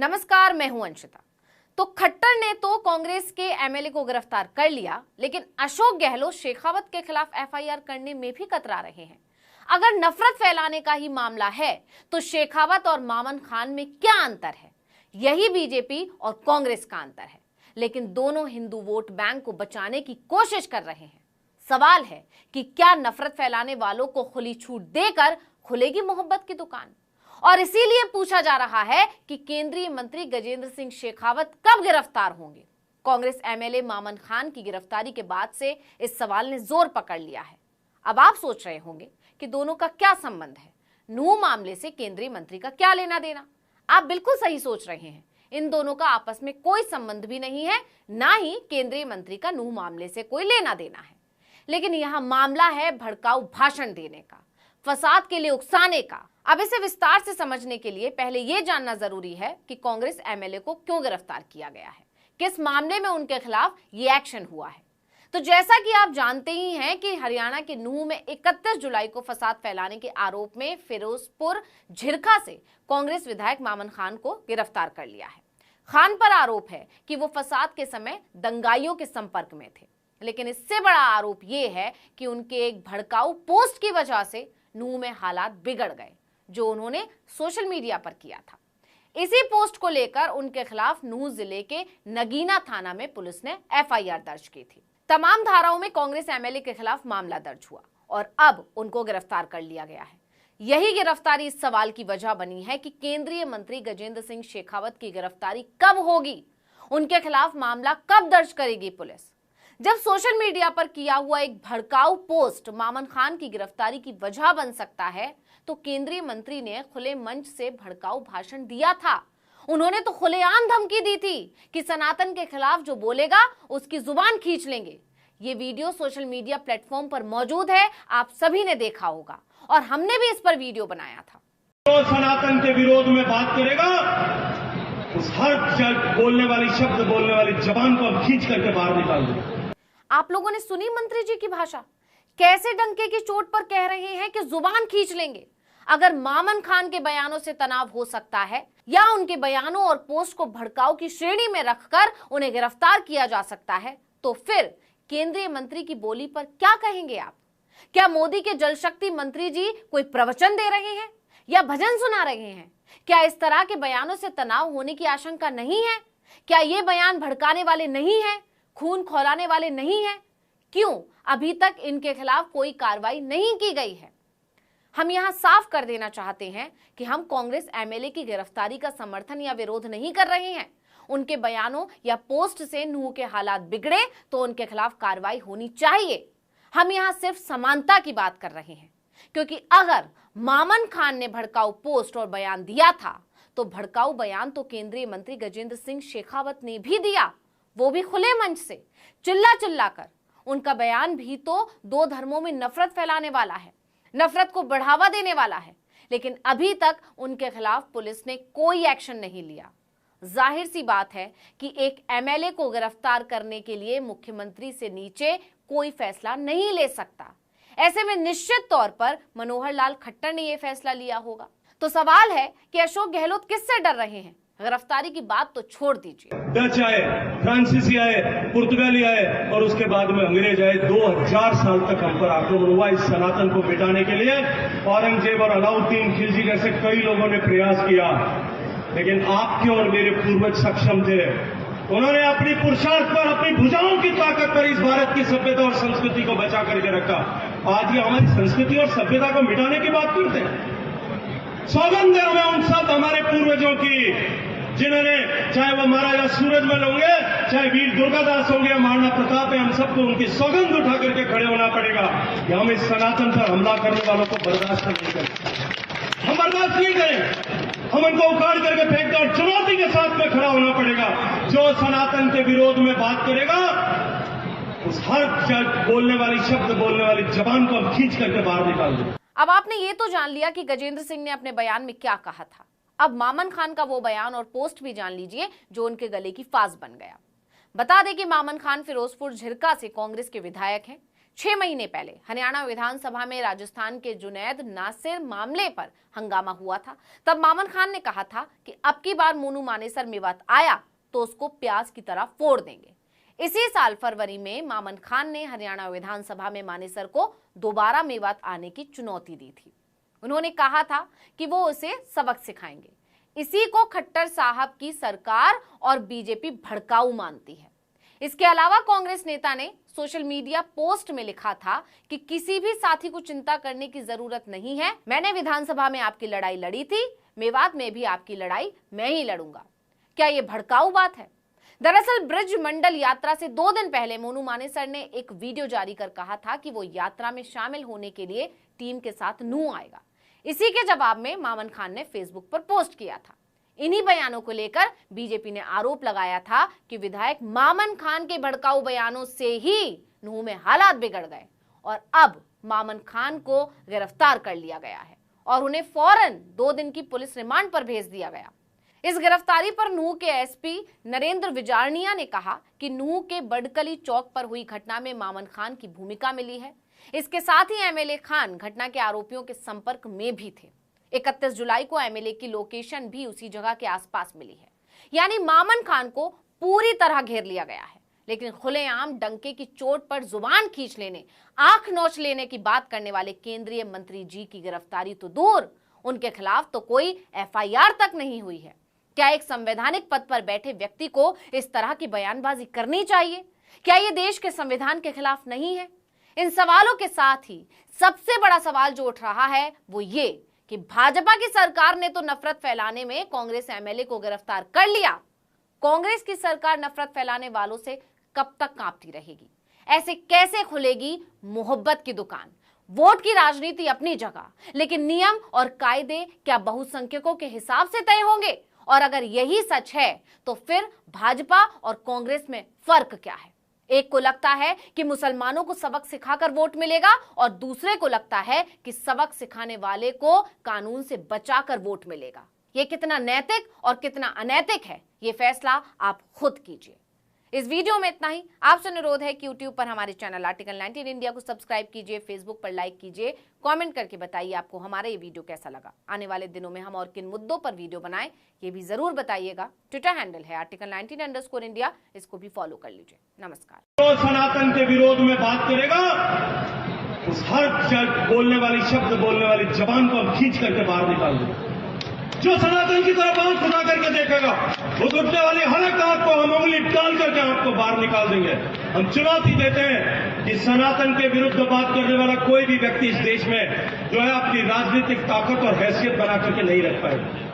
नमस्कार, मैं हूं अंशिता। तो खट्टर ने तो कांग्रेस के एमएलए को गिरफ्तार कर लिया, लेकिन अशोक गहलोत शेखावत के खिलाफ एफआईआर करने में भी कतरा रहे हैं। अगर नफरत फैलाने का ही मामला है तो शेखावत और मामन खान में क्या अंतर है? यही बीजेपी और कांग्रेस का अंतर है, लेकिन दोनों हिंदू वोट बैंक को बचाने की कोशिश कर रहे हैं। सवाल है कि क्या नफरत फैलाने वालों को खुली छूट देकर खुलेगी मोहब्बत की दुकान? और इसीलिए पूछा जा रहा है कि केंद्रीय मंत्री गजेंद्र सिंह शेखावत कब गिरफ्तार होंगे। कांग्रेस एमएलए मामन खान की गिरफ्तारी के बाद से इस सवाल ने जोर पकड़ लिया है। अब आप सोच रहे होंगे कि दोनों का क्या संबंध है, नूह मामले से केंद्रीय मंत्री का क्या लेना देना। आप बिल्कुल सही सोच रहे हैं, इन दोनों का आपस में कोई संबंध भी नहीं है, ना ही केंद्रीय मंत्री का नूह मामले से कोई लेना देना है। लेकिन यहां मामला है भड़काऊ भाषण देने का, फसाद के लिए उकसाने का। अब इसे विस्तार से समझने के लिए पहले यह जानना जरूरी है कि कांग्रेस एमएलए को क्यों गिरफ्तार किया गया है, किस मामले में उनके खिलाफ ये एक्शन हुआ है। तो जैसा कि आप जानते ही हैं कि हरियाणा के नूह में 31 जुलाई को फसाद फैलाने के आरोप में फिरोजपुर झिरखा से कांग्रेस विधायक मामन खान को गिरफ्तार कर लिया है। खान पर आरोप है कि वो फसाद के समय दंगाइयों के संपर्क में थे, लेकिन इससे बड़ा आरोप ये है कि उनके एक भड़काऊ पोस्ट की वजह से नूह में हालात बिगड़ गए, जो उन्होंने सोशल मीडिया पर किया था। इसी पोस्ट को लेकर उनके खिलाफ नूह जिले के नगीना थाना में पुलिस ने एफआईआर दर्ज की थी। तमाम धाराओं में कांग्रेस एमएलए के खिलाफ मामला दर्ज हुआ और अब उनको गिरफ्तार कर लिया गया है। यही गिरफ्तारी इस सवाल की वजह बनी है कि केंद्रीय मंत्री गजेंद्र सिंह शेखावत की गिरफ्तारी कब होगी, उनके खिलाफ मामला कब दर्ज करेगी पुलिस। जब सोशल मीडिया पर किया हुआ एक भड़काऊ पोस्ट मामन खान की गिरफ्तारी की वजह बन सकता है, तो केंद्रीय मंत्री ने खुले मंच से भड़काऊ भाषण दिया था। उन्होंने तो खुलेआम धमकी दी थी कि सनातन के खिलाफ जो बोलेगा उसकी जुबान खींच लेंगे। ये वीडियो सोशल मीडिया प्लेटफॉर्म पर मौजूद है, आप सभी ने देखा होगा और हमने भी इस पर वीडियो बनाया था। जो सनातन के विरोध में बात करेगा, उस हर बोलने वाली शब्द बोलने वाली जबान को हम खींच करके बाहर निकाल देंगे। आप लोगों ने सुनी मंत्री जी की भाषा, कैसे डंके की चोट पर कह रहे हैं कि जुबान खींच लेंगे। अगर मामन खान के बयानों से तनाव हो सकता है या उनके बयानों और पोस्ट को भड़काऊ की श्रेणी में रखकर उन्हें गिरफ्तार किया जा सकता है, तो फिर केंद्रीय मंत्री की बोली पर क्या कहेंगे आप? क्या मोदी के जल शक्ति मंत्री जी कोई प्रवचन दे रहे हैं या भजन सुना रहे हैं? क्या इस तरह के बयानों से तनाव होने की आशंका नहीं है? क्या ये बयान भड़काने वाले नहीं है, खून खौलाने वाले नहीं है? क्यों अभी तक इनके खिलाफ कोई कार्रवाई नहीं की गई है? हम यहां साफ कर देना चाहते हैं कि हम कांग्रेस एमएलए की गिरफ्तारी का समर्थन या विरोध नहीं कर रहे हैं। उनके बयानों या पोस्ट से नूह के हालात बिगड़े तो उनके खिलाफ कार्रवाई होनी चाहिए। हम यहां सिर्फ समानता की बात कर रहे हैं, क्योंकि अगर मामन खान ने भड़काऊ पोस्ट और बयान दिया था तो भड़काऊ बयान तो केंद्रीय मंत्री गजेंद्र सिंह शेखावत ने भी दिया, वो भी खुले मंच से चिल्ला चिल्ला कर। उनका बयान भी तो दो धर्मों में नफरत फैलाने वाला है, नफरत को बढ़ावा देने वाला है, लेकिन अभी तक उनके खिलाफ पुलिस ने कोई एक्शन नहीं लिया। जाहिर सी बात है कि एक एमएलए को गिरफ्तार करने के लिए मुख्यमंत्री से नीचे कोई फैसला नहीं ले सकता। ऐसे में निश्चित तौर पर मनोहर लाल खट्टर ने यह फैसला लिया होगा। तो सवाल है कि अशोक गहलोत किससे डर रहे हैं? गिरफ्तारी की बात तो छोड़ दीजिए, डच आए, फ्रांसीसी आए, पुर्तगाली आए और उसके बाद में अंग्रेज आए। 2000 साल तक हम पर आक्रमण हुआ। इस सनातन को मिटाने के लिए औरंगजेब और अलाउद्दीन खिलजी जैसे कई लोगों ने प्रयास किया, लेकिन आपके और मेरे पूर्वज सक्षम थे। उन्होंने अपनी पुरुषार्थ पर, अपनी भुजाओं की ताकत पर इस भारत की सभ्यता और संस्कृति को बचा करके रखा। आज ये हमारी संस्कृति और सभ्यता को मिटाने की बात करते हैं। सौगंध है हमें उन सब हमारे पूर्वजों की, जिन्होंने, चाहे वो महाराजा सूरजमल होंगे, चाहे वीर दुर्गादास होंगे, महाराणा प्रताप है, हम सबको उनकी सौगंध उठा करके खड़े होना पड़ेगा कि हम इस सनातन पर हमला करने वालों को बर्दाश्त नहीं करें। हम बर्दाश्त नहीं करें, हम उनको उखाड़ करके फेंक दें और चुनौती के साथ में खड़ा होना पड़ेगा। जो सनातन के विरोध में बात करेगा, उस हर बोलने वाली शब्द बोलने वाली जबान को हम खींच करके बाहर निकाल दें। अब आपने ये तो जान लिया कि गजेंद्र सिंह ने अपने बयान में क्या कहा था। अब मामन खान का वो बयान और पोस्ट भी जान लीजिए जो उनके गले की फांस बन गया। बता दें कि मामन खान फिरोजपुर झिरका से कांग्रेस के विधायक हैं। 6 महीने पहले हरियाणा विधानसभा में राजस्थान के जुनैद नासिर मामले पर हंगामा हुआ था। तब मामन खान ने कहा था कि अब की बार मोनू मानेसर मेवात आया तो उसको प्याज की तरह फोड़ देंगे। इसी साल फरवरी में मामन खान ने हरियाणा विधानसभा में मानेसर को दोबारा मेवात आने की चुनौती दी थी। उन्होंने कहा था कि वो उसे सबक सिखाएंगे। इसी को खट्टर साहब की सरकार और बीजेपी भड़काऊ मानती है। इसके अलावा कांग्रेस नेता ने सोशल मीडिया पोस्ट में लिखा था कि किसी भी साथी को चिंता करने की जरूरत नहीं है। मैंने विधानसभा में आपकी लड़ाई लड़ी थी, मेवात में भी आपकी लड़ाई मैं ही लड़ूंगा। क्या ये भड़काऊ बात है? दरअसल ब्रिज मंडल यात्रा से 2 दिन पहले मोनू मानेसर ने एक वीडियो जारी कर कहा था कि वो यात्रा में शामिल होने के लिए टीम के साथ नूंह आएगा। इसी के जवाब में मामन खान ने फेसबुक पर पोस्ट किया था। इन्हीं बयानों को लेकर बीजेपी ने आरोप लगाया था कि विधायक मामन खान के भड़काऊ बयानों से ही नूंह में हालात बिगड़ गए और अब मामन खान को गिरफ्तार कर लिया गया है और उन्हें फौरन 2 दिन की पुलिस रिमांड पर भेज दिया गया। इस गिरफ्तारी पर नूंह के एसपी नरेंद्र विजारनिया ने कहा कि नूंह के बडकली चौक पर हुई घटना में मामन खान की भूमिका मिली है। इसके साथ ही एमएलए खान घटना के आरोपियों के संपर्क में भी थे। 31 जुलाई को एमएलए की लोकेशन भी उसी जगह के आसपास मिली है। यानी मामन खान को पूरी तरह घेर लिया गया है। लेकिन खुलेआम डंके की चोट पर जुबान खींच लेने, आंख नोच लेने की बात करने वाले केंद्रीय मंत्री जी की गिरफ्तारी तो दूर, उनके खिलाफ तो कोई एफआईआर तक नहीं हुई है। क्या एक संवैधानिक पद पर बैठे व्यक्ति को इस तरह की बयानबाजी करनी चाहिए? क्या ये देश के संविधान के खिलाफ नहीं है? इन सवालों के साथ ही सबसे बड़ा सवाल जो उठ रहा है वो ये कि भाजपा की सरकार ने तो नफरत फैलाने में कांग्रेस एमएलए को गिरफ्तार कर लिया। कांग्रेस की सरकार नफरत फैलाने वालों से कब तक कांपती रहेगी? ऐसे कैसे खुलेगी मोहब्बत की दुकान? वोट की राजनीति अपनी जगह, लेकिन नियम और कायदे क्या बहुसंख्यकों के हिसाब से तय होंगे? और अगर यही सच है तो फिर भाजपा और कांग्रेस में फर्क क्या है? एक को लगता है कि मुसलमानों को सबक सिखाकर वोट मिलेगा और दूसरे को लगता है कि सबक सिखाने वाले को कानून से बचाकर वोट मिलेगा। ये कितना नैतिक और कितना अनैतिक है, ये फैसला आप खुद कीजिए। इस वीडियो में इतना ही। आपसे अनुरोध है कि YouTube पर हमारे चैनल आर्टिकल 19 इंडिया को सब्सक्राइब कीजिए, फेसबुक पर लाइक कीजिए, कमेंट करके बताइए आपको हमारा ये वीडियो कैसा लगा। आने वाले दिनों में हम और किन मुद्दों पर वीडियो बनाएं ये भी जरूर बताइएगा। ट्विटर हैंडल है आर्टिकल 19 इंडिया, इसको भी फॉलो कर लीजिए। नमस्कार। तो सनातन के विरोध में बात करेगा, उस हर बोलने वाली शब्द बोलने वाली जबान को हम खींच करके बाहर निकाल देंगे। जो सनातन की तरफ आंख खुदा करके देखेगा, उस उठने वाली हलक आंख को हम उंगली डाल करके आपको बाहर निकाल देंगे। हम चुनौती देते हैं कि सनातन के विरुद्ध बात करने वाला कोई भी व्यक्ति इस देश में जो है अपनी राजनीतिक ताकत और हैसियत बना करके नहीं रख पाएगा।